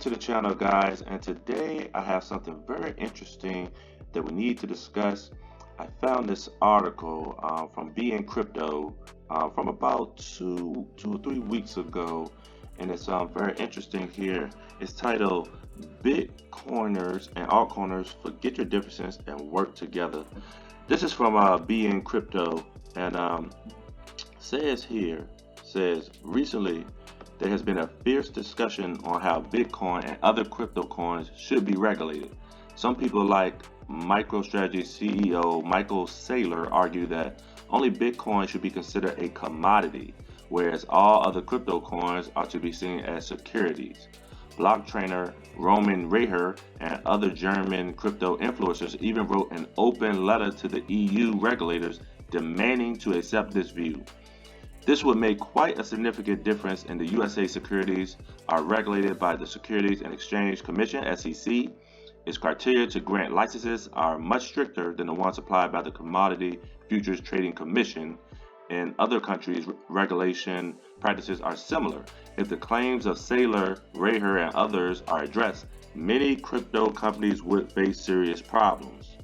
to the channel, guys, and today I have something very interesting that we need to discuss. I found this article from BN Crypto from about 2 or 3 weeks ago, and it's very interesting here. It's titled Bitcoiners and Altcoiners Forget Your Differences and Work Together. This is from BN Crypto, and says recently there has been a fierce discussion on how Bitcoin and other crypto coins should be regulated. Some people, like MicroStrategy CEO Michael Saylor, argue that only Bitcoin should be considered a commodity, whereas all other crypto coins are to be seen as securities. Block trainer Roman Reher and other German crypto influencers even wrote an open letter to the EU regulators demanding to accept this view. This would make quite a significant difference in the USA. Securities are regulated by the Securities and Exchange Commission, SEC. Its criteria to grant licenses are much stricter than the ones applied by the Commodity Futures Trading Commission. In other countries, regulation practices are similar. If the claims of Saylor, Reher, and others are addressed, many crypto companies would face serious problems.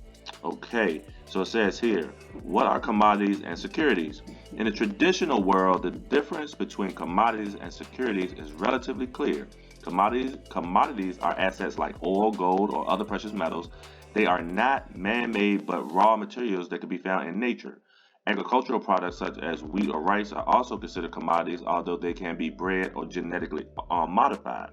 Okay, so it says here, what are commodities and securities? In the traditional world, the difference between commodities and securities is relatively clear. Commodities are assets like oil, gold, or other precious metals. They are not man-made but raw materials that can be found in nature. Agricultural products such as wheat or rice are also considered commodities, although they can be bred or genetically modified.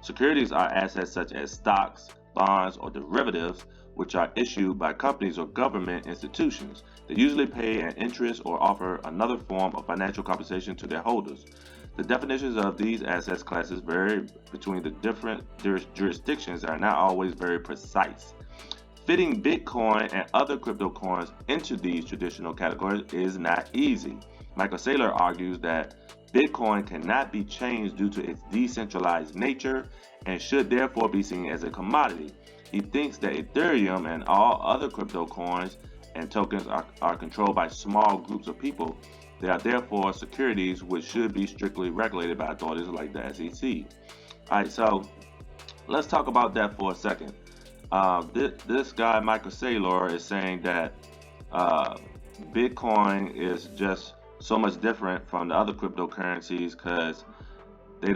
Securities are assets such as stocks, bonds, or derivatives, which are issued by companies or government institutions. They usually pay an interest or offer another form of financial compensation to their holders. The definitions of these asset classes vary between the different jurisdictions and are not always very precise. Fitting Bitcoin and other crypto coins into these traditional categories is not easy. Michael Saylor argues that Bitcoin cannot be changed due to its decentralized nature and should therefore be seen as a commodity. He thinks that Ethereum and all other crypto coins and tokens are controlled by small groups of people. They are therefore securities which should be strictly regulated by authorities like the SEC. Alright, so let's talk about that for a second. This guy, Michael Saylor, is saying that Bitcoin is just so much different from the other cryptocurrencies because they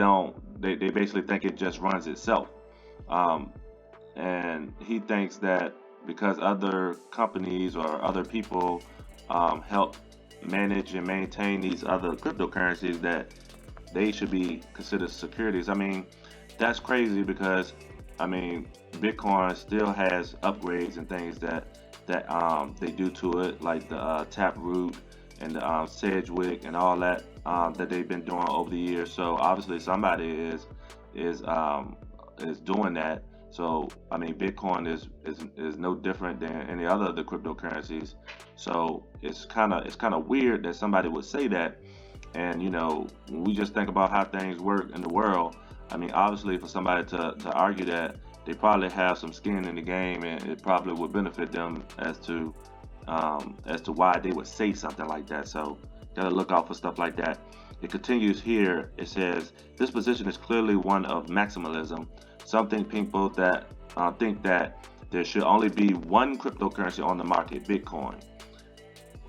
basically think it just runs itself. And he thinks that because other companies or other people help manage and maintain these other cryptocurrencies, that they should be considered securities. I mean, that's crazy because Bitcoin still has upgrades and things that they do to it, like the Taproot and the Sedgwick and all that that they've been doing over the years. So obviously somebody is doing that. So Bitcoin is no different than any other of the cryptocurrencies. So it's kind of weird that somebody would say that. And when we just think about how things work in the world, obviously for somebody to argue that, they probably have some skin in the game, and it probably would benefit them as to why they would say something like that. So gotta look out for stuff like that. It continues here. It says this position is clearly one of maximalism. Some people that think that there should only be one cryptocurrency on the market, Bitcoin.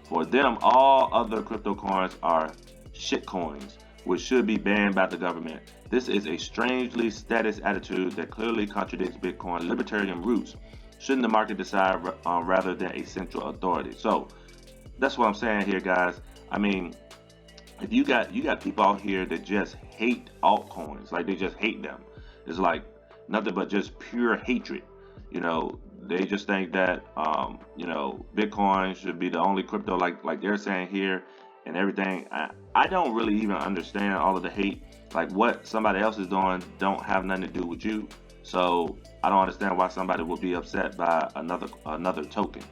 For them, all other crypto coins are shit coins, which should be banned by the government. This is a strangely status attitude that clearly contradicts Bitcoin's libertarian roots. Shouldn't the market decide rather than a central authority? So that's what I'm saying here, guys. If you got people out here that just hate altcoins, like they just hate them. It's like nothing but just pure hatred. They just think that Bitcoin should be the only crypto, like they're saying here, and everything. I don't really even understand all of the hate. Like what somebody else is doing don't have nothing to do with you. So I don't understand why somebody would be upset by another token.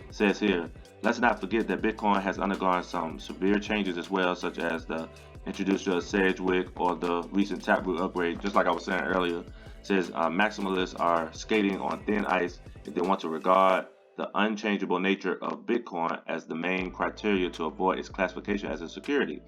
It says here, let's not forget that Bitcoin has undergone some severe changes as well, such as the introduction of Sedgwick or the recent Taproot upgrade. Just like I was saying earlier, it says maximalists are skating on thin ice if they want to regard the unchangeable nature of Bitcoin as the main criteria to avoid its classification as a security.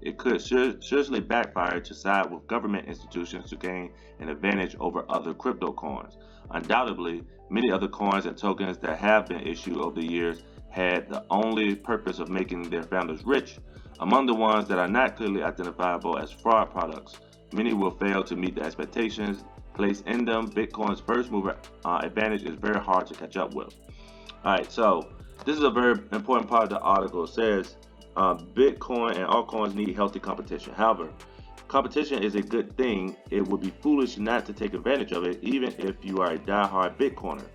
it could seriously backfire to side with government institutions to gain an advantage over other crypto coins. Undoubtedly, many other coins and tokens that have been issued over the years had the only purpose of making their founders rich. Among the ones that are not clearly identifiable as fraud products, many will fail to meet the expectations placed in them. Bitcoin's first mover advantage is very hard to catch up with. All right, so this is a very important part of the article. It says Bitcoin and altcoins need healthy competition. However, competition is a good thing. It would be foolish not to take advantage of it, even if you are a die-hard Bitcoiner.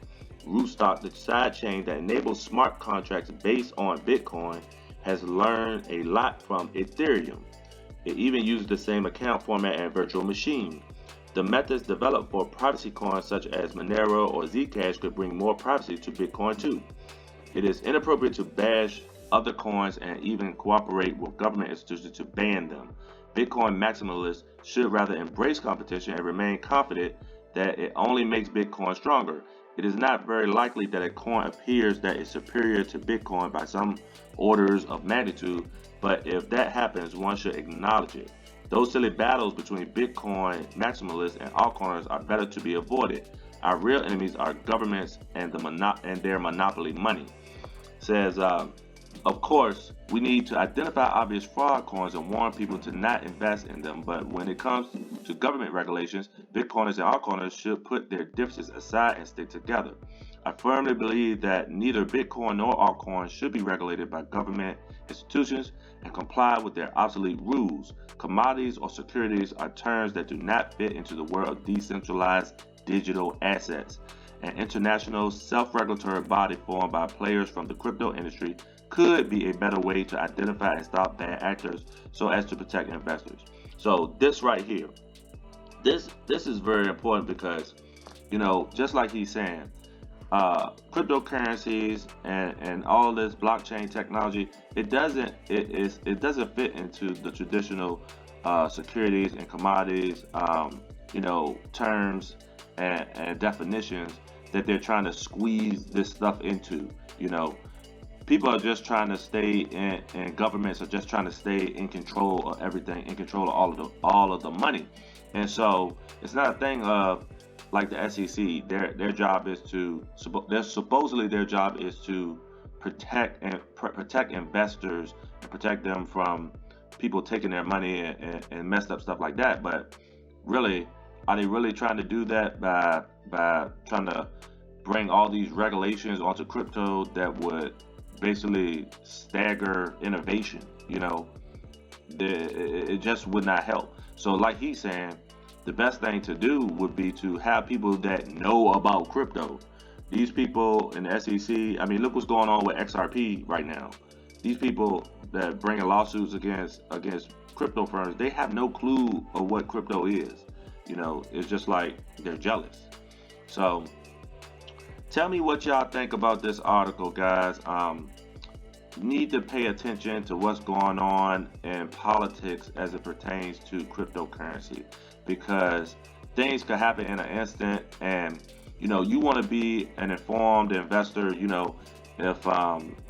Rootstock, the sidechain that enables smart contracts based on Bitcoin, has learned a lot from Ethereum. It even uses the same account format and virtual machine. The methods developed for privacy coins such as Monero or Zcash could bring more privacy to Bitcoin too. It is inappropriate to bash other coins and even cooperate with government institutions to ban them. Bitcoin maximalists should rather embrace competition and remain confident that it only makes Bitcoin stronger. It is not very likely that a coin appears that is superior to Bitcoin by some orders of magnitude, but if that happens, one should acknowledge it. Those silly battles between Bitcoin maximalists and altcoiners are better to be avoided. Our real enemies are governments and their monopoly money. Says, of course, we need to identify obvious fraud coins and warn people to not invest in them. But when it comes to government regulations, Bitcoiners and altcoiners should put their differences aside and stick together. I firmly believe that neither Bitcoin nor altcoins should be regulated by government institutions and comply with their obsolete rules. Commodities or securities are terms that do not fit into the world of decentralized digital assets. An international self-regulatory body formed by players from the crypto industry could be a better way to identify and stop bad actors so as to protect investors. So this right here, this is very important because, just like he's saying, cryptocurrencies and all this blockchain technology, it doesn't fit into the traditional securities and commodities terms and definitions that they're trying to squeeze this stuff into. People are just trying to stay in, and governments are just trying to stay in control of everything, in control of all of the money. And so it's not a thing of like the SEC. Their job is to supposedly their job is to protect investors and protect them from people taking their money and messed up stuff like that. But really, are they really trying to do that by trying to bring all these regulations onto crypto that would basically stagger innovation? It just would not help. So like he's saying, the best thing to do would be to have people that know about crypto. These people in the SEC, look what's going on with XRP right now. These people that bring lawsuits against crypto firms, they have no clue of what crypto is. It's just like they're jealous. So tell me what y'all think about this article, guys. Need to pay attention to what's going on in politics as it pertains to cryptocurrency, because things could happen in an instant, and you want to be an informed investor. If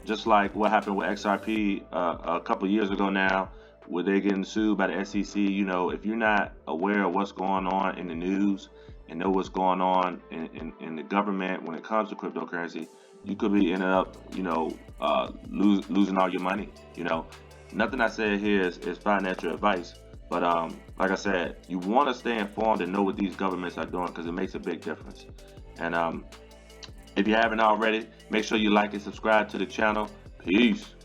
just like what happened with XRP a couple years ago now, where they're getting sued by the SEC, if you're not aware of what's going on in the news and know what's going on in the government when it comes to cryptocurrency, you could be ending up, losing all your money. Nothing I said here is financial advice, but like I said, you want to stay informed and know what these governments are doing, because it makes a big difference. And if you haven't already, make sure you like and subscribe to the channel. Peace.